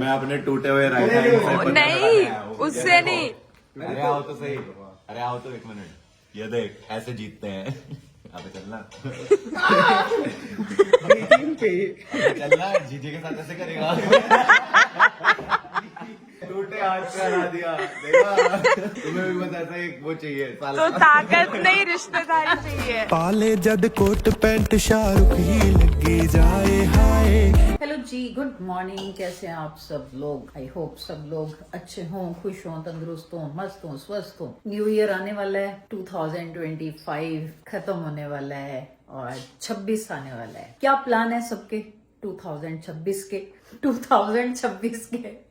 मैं अपने टूटे हुए राइट हैंड से पता नहीं लगाया हूँ। उससे ये नहीं देखो। अरे आओ तो सही, अरे आओ तो 1 मिनट, ये देख ऐसे जीतते हैं। अबे चलना, अबे चलना, जीजे के साथ ऐसे करेगा। टूटे हाथ से हरा दिया, देखा? तुम्हें भी बस ऐसा एक वो चाहिए तो ताकत नहीं रिश्तेदारी चाहिए। पाले जद कोट पैंट शाहरुख ही लगी जाए हाय। हेलो जी, गुड मॉर्निंग। कैसे हैं आप सब लोग? आई होप सब लोग अच्छे हों, खुश हों, तंदुरुस्त हों, मस्त हों, स्वस्थ हों। न्यू ईयर आने वाला है, 2025 खत्म होने वाला है और 26 आने वाला है। क्या प्लान है सबके 2026 के? 2026 के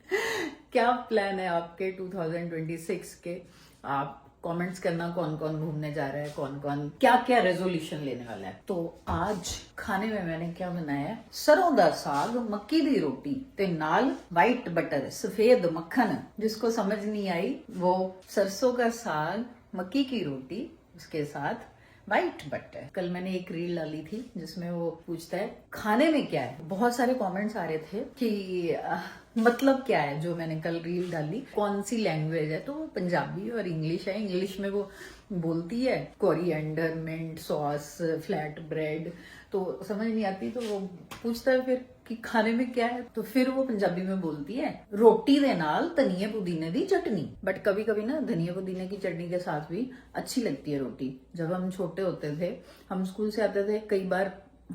क्या प्लान है आपके 2026 के? आप कमेंट्स करना, कौन कौन घूमने जा रहा है, कौन कौन क्या क्या रेजोल्यूशन लेने वाला है। तो आज खाने में मैंने क्या बनाया है? सरों दा साग, मक्की दी रोटी ते नाल वाइट बटर, सफेद मक्खन। जिसको समझ नहीं आई वो सरसों का साग, मक्की की रोटी, उसके साथ वाइट बटर। कल मैंने एक रील डाली थी जिसमें वो पूछता है खाने में क्या है। बहुत सारे कमेंट्स आ रहे थे कि मतलब क्या है जो मैंने कल रील डाली, कौन सी लैंग्वेज है। तो वो पंजाबी और इंग्लिश है। इंग्लिश में वो बोलती है coriander, mint, sauce, flat bread, तो समझ नहीं आती। तो वो पूछता है फिर कि खाने में क्या है, तो फिर वो पंजाबी में बोलती है रोटी दे नाल धनिया पुदीने दी चटनी। बट कभी कभी ना धनिया पुदीने की चटनी के साथ भी अच्छी लगती है रोटी। जब हम छोटे होते थे, हम स्कूल से आते थे, कई बार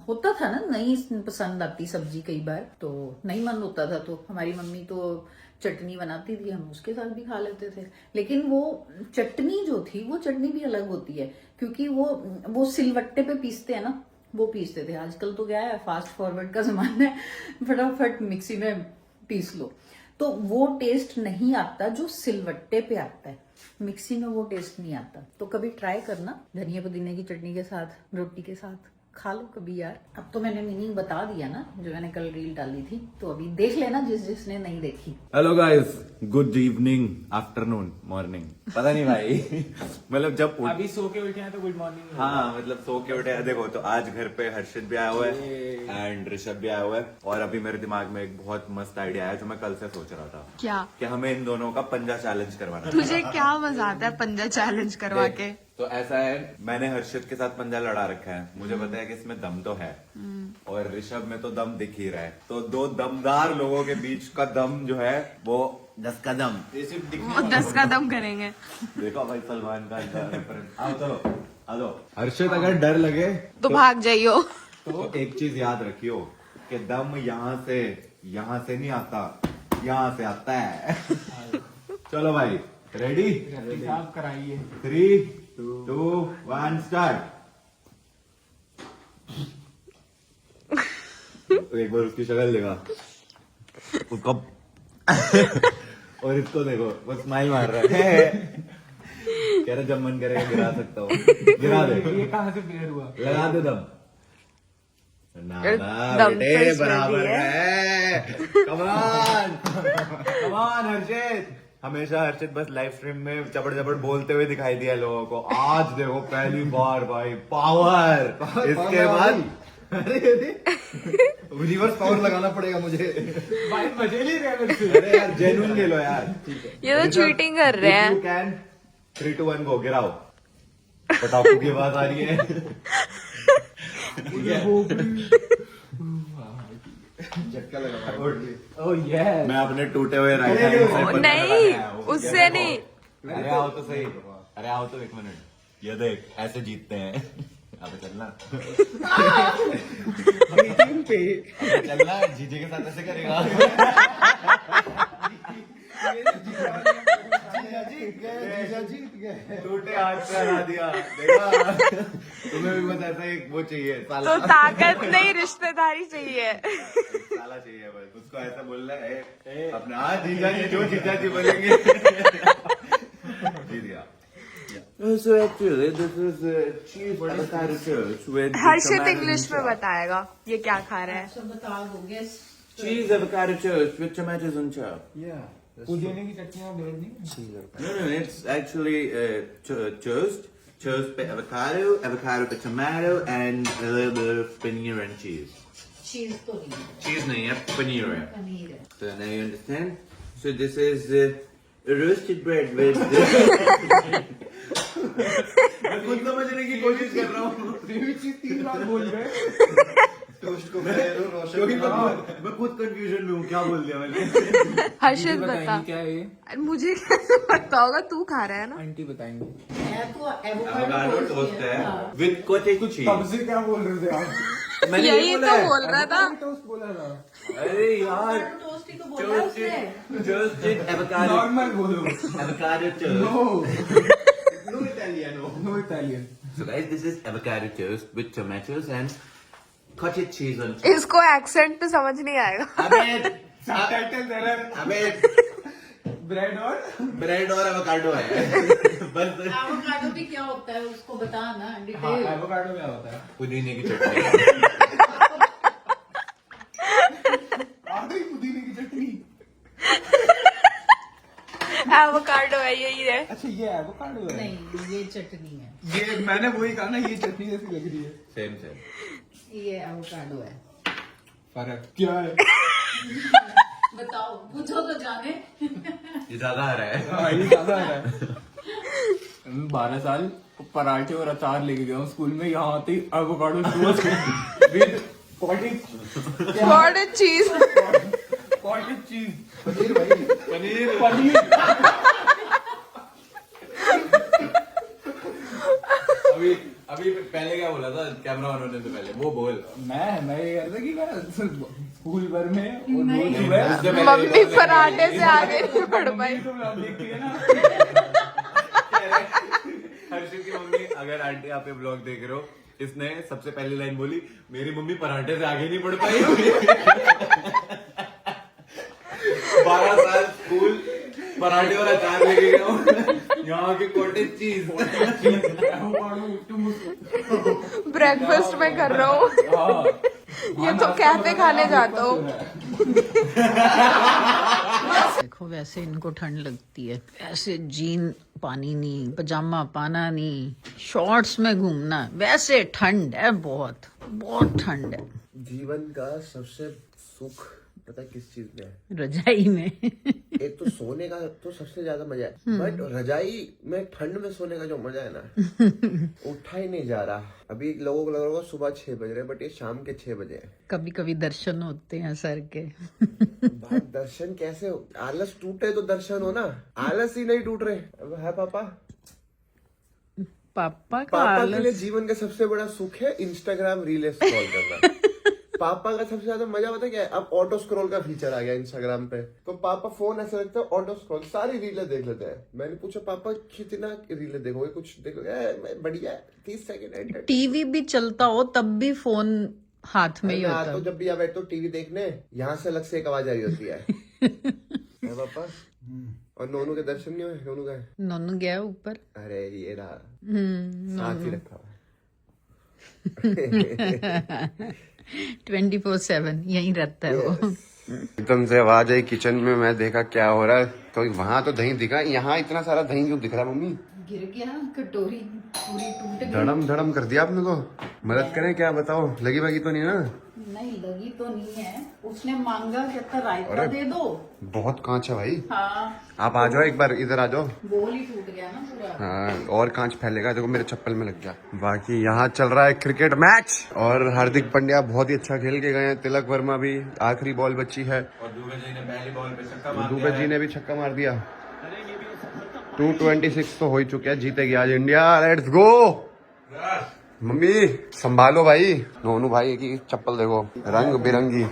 होता था ना नहीं पसंद आती सब्जी, कई बार तो नहीं मन होता था, तो हमारी मम्मी तो चटनी बनाती थी, हम उसके साथ भी खा लेते थे। लेकिन वो चटनी जो थी, वो चटनी भी अलग होती है, क्योंकि वो सिलवट्टे पे पीसते हैं ना, वो पीसते थे। आजकल तो क्या है, फास्ट फॉरवर्ड का जमाना है, फटाफट मिक्सी में पीस लो। तो वो टेस्ट नहीं आता जो सिलवट्टे पे आता है, मिक्सी में वो टेस्ट नहीं आता। तो कभी ट्राई करना, धनिया पुदीने की चटनी के साथ, रोटी के साथ खा लो कभी यार। अब तो मैंने मीनिंग बता दिया ना, जो मैंने कल रील डाली थी, तो अभी देख लेना जिसने नहीं देखी। Hello guys, good evening, afternoon, morning, पता नहीं भाई। मतलब जब अभी सो के उठे हैं तो गुड मॉर्निंग। हाँ मतलब सो के उठे हैं। देखो तो आज घर पे हर्षित भी आया हुआ है एंड ऋषभ भी आया हुआ है। और अभी मेरे दिमाग में एक बहुत मस्त आइडिया है जो मैं कल से सोच रहा था क्या? कि हमें इन दोनों का पंजा चैलेंज करवाना। तुझे क्या मजा आता है पंजा चैलेंज करवा के? तो ऐसा है, मैंने हर्षित के साथ पंजा लड़ा रखा है, मुझे पता है कि इसमें दम तो है और ऋषभ में तो दम दिख ही रहा है। तो दो दमदार लोगों के बीच का दम जो है वो 10 का दम। वो 10 का दम करेंगे। देखो भाई सलमान खान का रेफरेंस। आओ चलो, आ जाओ। हर्षित अगर डर लगे तो भाग जाइयो। तो एक चीज याद रखियो कि दम यहाँ से नहीं आता, यहाँ से आता है। चलो भाई, रेडी? आप कराइए। 3, 2, 1 स्टार्ट। एक बार उसकी शक्ल देखा, उसका और इसको देखो, वो स्माइल मार रहा है। कह रहा जब मन करेगा गिरा सकता हूँ, गिरा दे। ये कहाँ से प्लेयर हुआ? लगा दे दम। ना दम बेटे तो इसमें बराबर भी है। कमान कमान हर्षित। हमेशा हर्षित बस लाइव स्ट्रीम में चपड़ चपड़ बोलते हुए दिखाई दिया लोगों को। आज देखो पहली बार भाई पावर। इसके बाद रिवर्स पावर लगाना पड़ेगा मुझे। भाई मजे नहीं रहे मेरे से। अरे यार जेन्युइन खेलो यार। ये तो चीटिंग कर रहे हैं। यू कैन 3, 2, 1 गो, गिराओ। पटाखों की आवाज आ रही है। झटका लगा। Oh yes. मैं अपने टूटे हुए राइट हैंड से पता नहीं लगाया हूँ। उससे देखो। नहीं। अरे आओ तो सही, अरे आओ तो 1 मिनट, ये देख ऐसे जीतते हैं। अबे चलना, अबे चलना, जीजे के साथ ऐसे करेगा। जीजा जीत गए। टूटे हाथ से हरा दिया, देखा? तुम्हें भी बस ऐसा एक वो चाहिए, तो साला ताकत नहीं रिश्तेदारी चाहिए। साला चाहिए बस। उसको ऐसा बोलना है अपने, हाँ जीजा जी, जो जीजा जी बोलेंगे। जी दिया। So actually, this is cheese avocado toast with Harshit tomato English and में chop. बताएगा ये क्या खा रहा है। सब बता दोगे? Cheese avocado toast with tomatoes and chop. पुदीने की चटनियाँ भेज दी। No, it's actually toast with avocado with tomato, and a little bit of veneer and cheese. चीज तो नहीं है, चीज नहीं है, पनीर है. पनीर है। So now you understand? So this is roasted bread with. मैं खुद समझने की कोशिश कर रहा हूँ. सेम चीज 3 बार बोल गए। टोस्ट को मैं रोशन मैं खुद कंफ्यूजन में हूँ, क्या बोल दिया मैंने. हर्षित आंटी बता. बताएंगी क्या है ये? अरे मुझे कैसे पता होगा, तू खा रहा है ना. आंटी बताएंगे। मैं तो Avocado एवोकाडो toast है हाँ। with cottage cheese. तब से क्या बोल रहे थे आप? मैंने यही बोला तो है. बोल रहा था. टोस्ट बोला था। अरे यार, टोस्ट ही तो बोला उसने। toasted avocado. नॉर्मल बोलो। Avocado toast. No No Italiano. No Italian. So guys, this is avocado toast with tomatoes and cottage cheese on top. इसको एक्सेंट पे समझ नहीं आएगा. अबे टाइटल एरर। अबे ब्रेड और ब्रेड और avocado है. बस एवोकाडो भी क्या होता है उसको बता ना हाँ, डिटेल। एवोकाडो क्या होता है? पुदीने की चटनी. आ गई पुदीने की चटनी। एवोकाडो है, यही है. अच्छा ये एवोकाडो है। नहीं ये चटनी है, ये मैंने वही कहा ना, ये चटनी जैसी लग रही है। Same same. ये एवोकाडो है। फर्क क्या है? बताओ, पूछो तो जाने। ये ज्यादा आ रहा है. हाँ, ये ज्यादा है। 12 साल पराठे और अचार लेके गया हूँ स्कूल में, यहाँ आते ही avocado toast with cottage cottage cheese. Cheese paneer भाई पनीर. पनीर। अभी अभी पहले क्या बोला था कैमरा ऑन होने से पहले, वो बोल. मैं ये कह रहा था कि मैं स्कूल भर में और रोज नहीं। सुबह मम्मी पराठे से आगे नहीं बढ़ पाई. तो आप देखती है ना। हर्षित की मम्मी, अगर आंटी आप ये ब्लॉग देख रहे हो, इसने सबसे पहली लाइन बोली, मेरी मम्मी पराठे से आगे नहीं बढ़ पाई. 12 साल स्कूल पराठे और अचार लेके गया हूँ, यहाँ की कॉटेज चीज. ब्रेकफास्ट में कर रहा हूँ. हाँ। ये तो कैफे खाने जाता हूँ. देखो वैसे इनको ठंड लगती है, ऐसे जीन पानी नहीं, पजामा पाना नहीं, शॉर्ट्स में घूमना, वैसे ठंड है, बहुत बहुत ठंड है। जीवन का सबसे सुख पता किस चीज में है? रजाई में। एक तो सोने का तो सबसे ज्यादा मजा है, बट रजाई में ठंड में सोने का जो मजा है ना, उठा ही नहीं जा रहा। अभी लोगों को लग रहा होगा सुबह 6 बज रहे, बट ये शाम के 6 बजे है। कभी कभी दर्शन होते हैं सर के। भाई दर्शन कैसे हो? आलस टूटे तो दर्शन हो ना, आलस ही नहीं टूट रहे। अब है पापा पापा का पापा के लिए आलस। जीवन का सबसे बड़ा सुख है इंस्टाग्राम रील स्क्रॉल करना। पापा का सबसे ज्यादा मजा पता क्या है? अब ऑटो स्क्रॉल का फीचर आ गया इंस्टाग्राम पे, तो पापा फोन ऐसे रखते हैं, ऑटो स्क्रॉल सारी रीलें देख लेते हैं। मैंने पूछा पापा कितना रीलें देखोगे, कुछ देखोगे? बढ़िया 30 सेकंड। टीवी भी चलता हो तब भी फोन हाथ में ही होता तो है। जब भी यहाँ बैठो टीवी देखने, यहाँ से अलग से एक आवाज आ रही होती है। है पापा? और नोनू के दर्शन नहीं हुए? नोनू का है? नोनू गया ऊपर। अरे ये रहा, साथ ही रखा हुआ। 24/7 यहीं रहता है वो। एकदम से आवाज आई किचन में, मैं देखा क्या हो रहा है, तो वहां तो दही दिखा, यहाँ इतना सारा दही क्यों दिख रहा है मम्मी? गिर गया, कटोरी पूरी टूट गई। धड़म धड़म कर दिया आपने को। मदद करें क्या, बताओ? लगी भागी तो नहीं ना? नहीं लगी तो नहीं है, उसने मांगा कहता रायता दे दो। बहुत कांच है भाई। हाँ आप आ जाओ एक बार, इधर आ जाओ। बोल ही टूट गया ना पूरा। हाँ, और कांच फैलेगा, देखो मेरे चप्पल में लग गया। बाकी यहाँ चल रहा है क्रिकेट मैच, और हार्दिक पांड्या बहुत ही अच्छा खेल के गए हैं। तिलक वर्मा भी आखिरी बॉल बची है, और दुबे जी ने पहली बॉल पे छक्का मार दुबे जी ने भी छक्का मार दिया। 226 तो हो ही चुका है, जीतेगी आज इंडिया। लेट्स गो मम्मी, संभालो भाई। नोनू भाई की चप्पल देखो, रंग बिरंगी।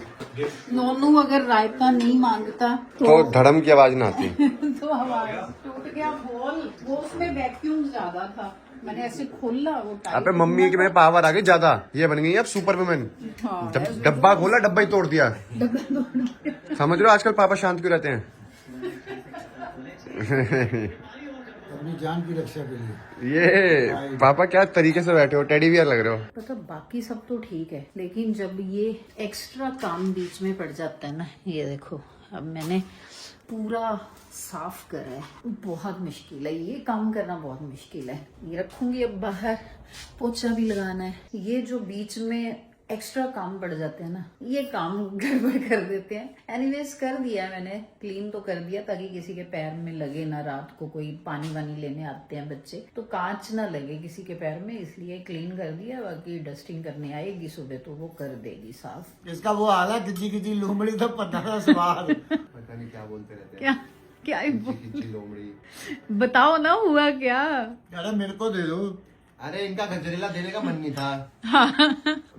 नोनू अगर रायता नहीं मांगता तो धड़म की आवाज ना आती। तो आवाज टूट गया बॉल। वो उसमें वैक्यूम ज्यादा था, मैंने ऐसे खोला वो टाइट। अबे मम्मी की में पावर आ गई ज्यादा, ये बन गई अब सुपर वुमेन। हाँ, जब डब्बा खोला डब्बा ही तोड़ दिया। समझ रहे हो आजकल पापा शांत क्यों रहते हैं? अपनी जान की रक्षा के लिए। ये पापा क्या तरीके से बैठे हो, टेडी बियर लग रहे हो। मतलब बाकी सब तो ठीक है, लेकिन जब ये एक्स्ट्रा काम बीच में पड़ जाता है ना, ये देखो अब मैंने पूरा साफ करा है, बहुत मुश्किल है ये काम करना, बहुत मुश्किल है। ये रखूंगी अब बाहर, पोछा भी लगाना है। ये जो बीच में एक्स्ट्रा काम बढ़ जाते हैं ना, ये काम गड़बड़ कर देते हैं। एनीवेज कर दिया है मैंने, क्लीन तो कर दिया ताकि किसी के पैर में लगे ना। रात को कोई पानी वानी लेने आते हैं बच्चे तो कांच ना लगे किसी के पैर में, इसलिए क्लीन कर दिया। बाकी डस्टिंग करने आएगी सुबह तो वो कर देगी साफ। इसका वो हाल है किची किची लोमड़ी तो पता था सवाल। पता नहीं क्या बोलते रहते क्या क्या किची लोमड़ी। बताओ ना हुआ क्या? अरे मेरे को दे दो। अरे इनका गजरेला देने का मन नहीं था।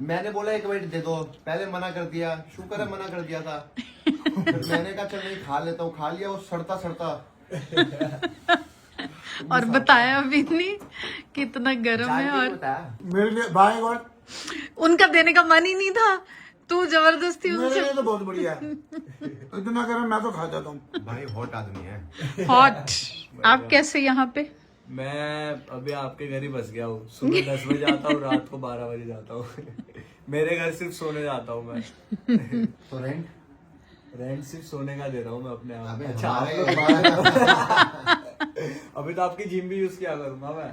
मैंने बोला 1 मिनट दे दो, पहले मना कर दिया, शुक्र है मना कर दिया था। फिर मैंने कहा चल नहीं खा लेता हूँ, खा लिया वो सड़ता सड़ता। और बताया भी नहीं कितना गर्म है। और मेरे लिए भाई गॉड, उनका देने का मन ही नहीं था, तू जबरदस्ती मेरे उनसे। लिए तो बहुत बढ़िया है। इतना गर्म मैं तो खा जाता हूँ। भाई हॉट आदमी है। हॉट। आप कैसे यहाँ पे? मैं अभी आपके घर ही बस गया हूँ। सुबह 10 बजे आता हूँ, रात को 12 बजे जाता हूँ। मेरे घर सिर्फ सोने जाता हूँ मैं। तो रेंट रेंट सिर्फ सोने का दे रहा हूँ मैं अपने आप। अबे अच्छा हमारे अभी तो आपकी जिम भी यूज किया करूंगा मैं।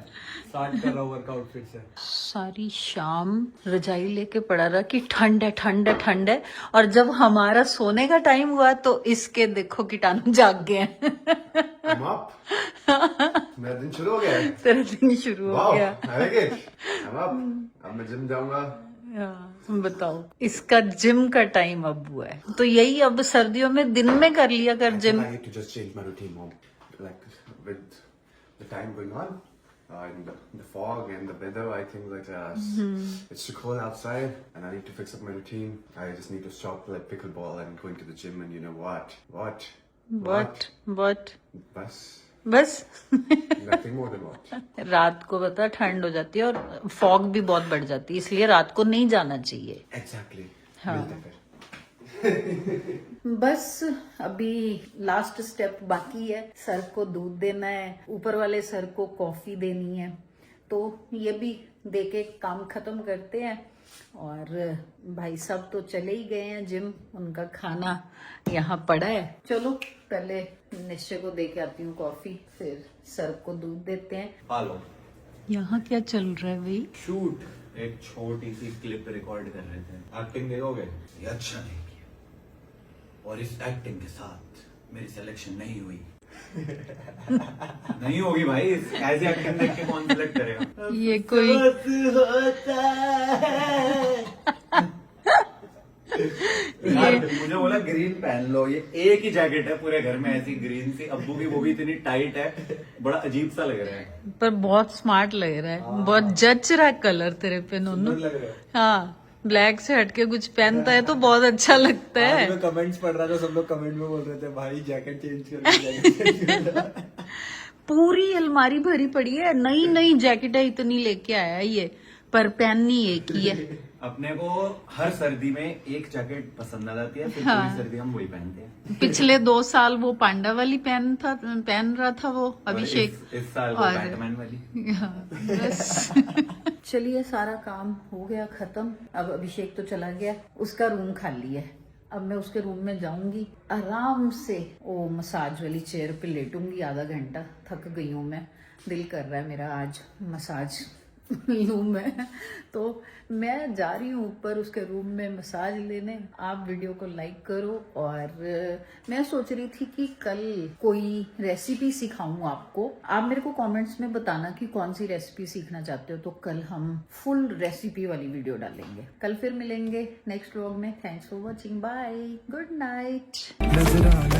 स्टार्ट कर रहा हूँ वर्कआउट फिर से। सारी शाम रजाई लेके पड़ा रहा कि ठंड है ठंड है ठंड है, और जब हमारा सोने का टाइम हुआ तो इसके देखो कीटाणु जाग गए हैं। मेरा दिन शुरू हो गया है। तेरा दिन शुरू हो गया। I like it. I'm up. अब मैं जिम जाऊंगा। बताओ, इसका जिम का टाइम अब हुआ है तो यही अब सर्दियों में दिन में कर लिया कर gym. I need to just change my routine, Mom. Like with the time going on, and the fog and the weather, I think that it's too cold outside, and I need to fix up my routine. I just need to stop like pickleball and going to the gym, and you know what? What? बस Nothing more than what? रात को बता ठंड हो जाती है और fog भी बहुत बढ़ जाती है, इसलिए रात को नहीं जाना चाहिए। Exactly. हाँ। मिलते हैं फिर। बस अभी लास्ट स्टेप बाकी है, सर को दूध देना है, ऊपर वाले सर को कॉफी देनी है, तो ये भी देके काम खत्म करते हैं। और भाई साहब तो चले ही गए हैं जिम, उनका खाना यहाँ पड़ा है। चलो पहले निश्चय को दे के आती हूँ कॉफी, फिर सर को दूध देते हैं। हेलो। यहाँ क्या चल रहा है भाई? शूट एक छोटी सी क्लिप रिकॉर्ड कर रहे थे। एक्टिंग देखोगे? ये अच्छा नहीं किया, और इस एक्टिंग के साथ मेरी सिलेक्शन नहीं हुई। नहीं होगी भाई, ऐसी एक्टिंग देख के कौन सिलेक्ट करेगा? ये कोई यार मुझे बोला ग्रीन पहन लो, ये एक ही जैकेट है पूरे घर में ऐसी ग्रीन सी, अब्बू की वो भी इतनी टाइट है, बड़ा अजीब सा लग रहा है। पर बहुत स्मार्ट लग रहा है, बहुत जच रहा है कलर तेरे पे नोनू। लग रहा है। हाँ, ब्लैक से हटके कुछ पहनता है तो बहुत अच्छा लगता आज है। मैं कमेंट्स पढ़ रहा था, सब लोग कमेंट में बोल रहे थे भाई जैकेट चेंज कर। पूरी अलमारी भरी पड़ी है, नई नई जैकेट इतनी लेके आया ये, पर पहननी एक ही है। अपने को हर सर्दी में एक जैकेट पसंद आ जाती है, फिर हाँ। पूरी सर्दी हम वही पहनते हैं। पिछले 2 साल वो पांडा वाली पहन रहा था वो अभिषेक, इस साल वो और- बैटमैन वाली। हाँ, बस। चलिए सारा काम हो गया खत्म। अब अभिषेक तो चला गया, उसका रूम खाली है। अब मैं उसके रूम में जाऊंगी, आराम से वो मसाज वाली चेयर पे लेटूंगी आधा घंटा। थक गई हूँ मैं, दिल कर रहा है मेरा आज मसाज लूं मैं। तो मैं जा रही हूँ ऊपर उसके रूम में मसाज लेने। आप वीडियो को लाइक करो, और मैं सोच रही थी कि कल कोई रेसिपी सिखाऊं आपको। आप मेरे को कमेंट्स में बताना कि कौन सी रेसिपी सीखना चाहते हो, तो कल हम फुल रेसिपी वाली वीडियो डालेंगे। कल फिर मिलेंगे नेक्स्ट व्लॉग में। Thanks for watching, bye, good night. नजराना